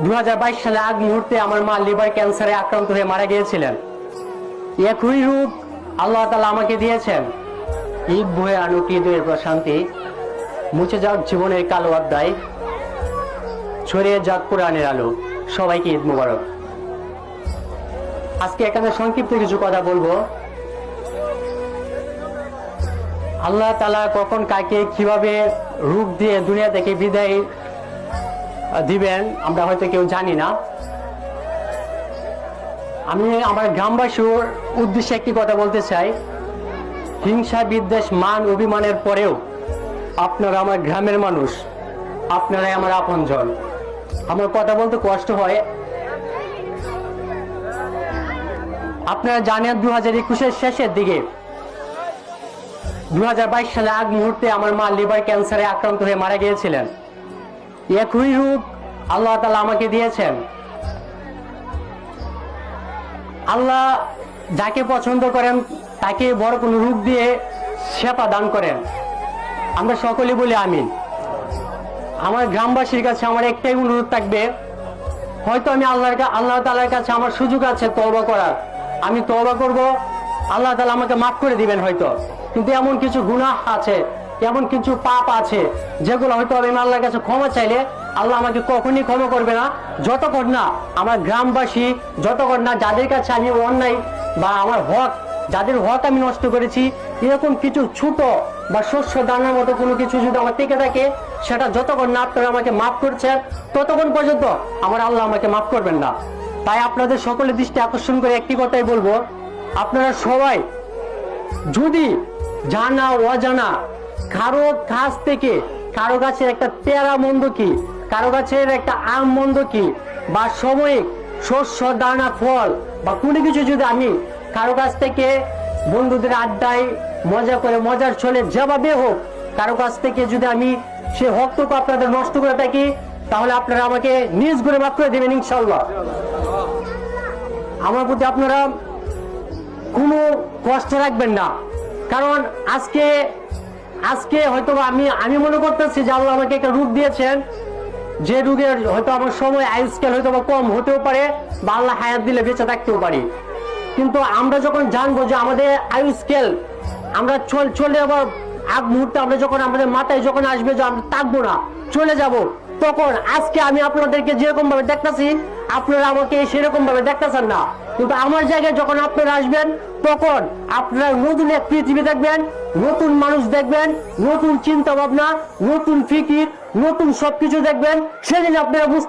2022 সালে আগ মুহূর্তে আমার মা লিভার ক্যান্সারে আক্রান্ত হয়ে মারা গিয়েছিলেন। একই রূপ আল্লাহ তাআলা আমাকে দিয়েছেন। ঈদ বয়ে আনুক ঈদের প্রশান্তি, মুছে যাক জীবনের কালো অধ্যায়, ছড়িয়ে যাক কোরআনের আলো। সবাইকে ঈদ মোবারক। আজকে এখানে সংক্ষিপ্ত কিছু কথা বলবো। আল্লাহ তাআলা কখন কাকে কিভাবে রূপ দিয়ে দুনিয়া থেকে বিদায় দিবেন আমরা হয়তো কেউ জানি না। আমি আমার গ্রামবাসীর উদ্দেশ্যে একটি কথা বলতে চাই। হিংসা বিদ্বেষ মান অভিমানের পরেও আপনারা আমার গ্রামের মানুষ, আপনারাই আমার আপনজন। আমার কথা বলতে কষ্ট হয়। আপনারা জানেন 2021-এর শেষের দিকে 2022 সালে আগ মুহূর্তে আমার মা লিভার ক্যান্সারে আক্রান্ত হয়ে মারা গিয়েছিলেন। একই রূপ আল্লাহ তাআলা আমাকে দিয়েছেন। আল্লাহ যাকে পছন্দ করেন তাকে বড় কোনো রূপ দিয়ে সেবা দান করেন। আমরা সকলে বলি আমিন। আমার গ্রামবাসীর কাছে আমার একটাই অনুরোধ থাকবে, হয়তো আমি আল্লাহ তাআলার কাছে আমার সুযোগ আছে তওবা করার, আমি তওবা করব, আল্লাহ তাআলা আমাকে মাফ করে দিবেন হয়তো। কিন্তু এমন কিছু গুনাহ আছে, এমন কিছু পাপ আছে যেগুলো হয়তো আমি আল্লাহর কাছে ক্ষমা চাইলে আল্লাহ আমাকে কখনই ক্ষমা করবে না, যতক্ষণ না আমার গ্রামবাসী, যতক্ষণ না যাদের কাছে আমি অন্যায় বা আমার হক, যাদের হক আমি নষ্ট করেছি, এরকম কিছু ছোট বা শস্য দানার মতো কোনো কিছু যদি আমার থেকে থাকে, সেটা যতক্ষণ না আপনারা আমাকে মাফ করছেন ততক্ষণ পর্যন্ত আমার আল্লাহ আমাকে মাফ করবেন না। তাই আপনাদের সকলের দৃষ্টি আকর্ষণ করে একটি কথাই বলবো, আপনারা সবাই যদি জানা অজানা কারো কাছ থেকে, কারো গাছের একটা পেয়ারা মন্দ কি, কারো গাছের একটা আম মন্দ কি, বা সাময়িক শস্য দানা ফল বা কোনো কিছু যদি আমি কারো কাছ থেকে বন্ধুদের আড্ডায় মজা করে মজার ছলে যেভাবে হোক কারো কাছ থেকে যদি আমি সে হকটুকু আপনাদের নষ্ট করে থাকি, তাহলে আপনারা আমাকে নিজ করে মাফ করে দেবেন ইনশাআল্লাহ। আমার প্রতি আপনারা কোনো কষ্ট রাখবেন না, কারণ আজকে হয়তো আমি মনে করতেছি যে আল্লাহ আমাকে একটা রূপ দিয়েছেন, যে রোগের হয়তো আমার সময় আয়ুষ্কাল হয়তো কম হতেও পারে বা আল্লাহ হায়াত দিলে বেঁচে থাকতেও পারি। কিন্তু আমরা যখন জানবো যে আমাদের আয়ুষ্কাল আমরা চলে আবার আগ মুহূর্তে আমরা যখন আমাদের মাথায় যখন আসবে যে আমরা থাকবো না, চলে যাব, তখন আজকে আমি আপনাদেরকে যেরকম ভাবে দেখতেছি আপনারা আমাকে সেরকম ভাবে দেখতেছেন না, কিন্তু আমার জায়গায় যখন আপনারা আসবেন তখন আপনারা নতুন এক পৃথিবী দেখবেন, নতুন মানুষ দেখবেন, নতুন চিন্তা ভাবনা, নতুন ফিকির, নতুন সবকিছু দেখবেন। সেদিন আপনারা বুঝতে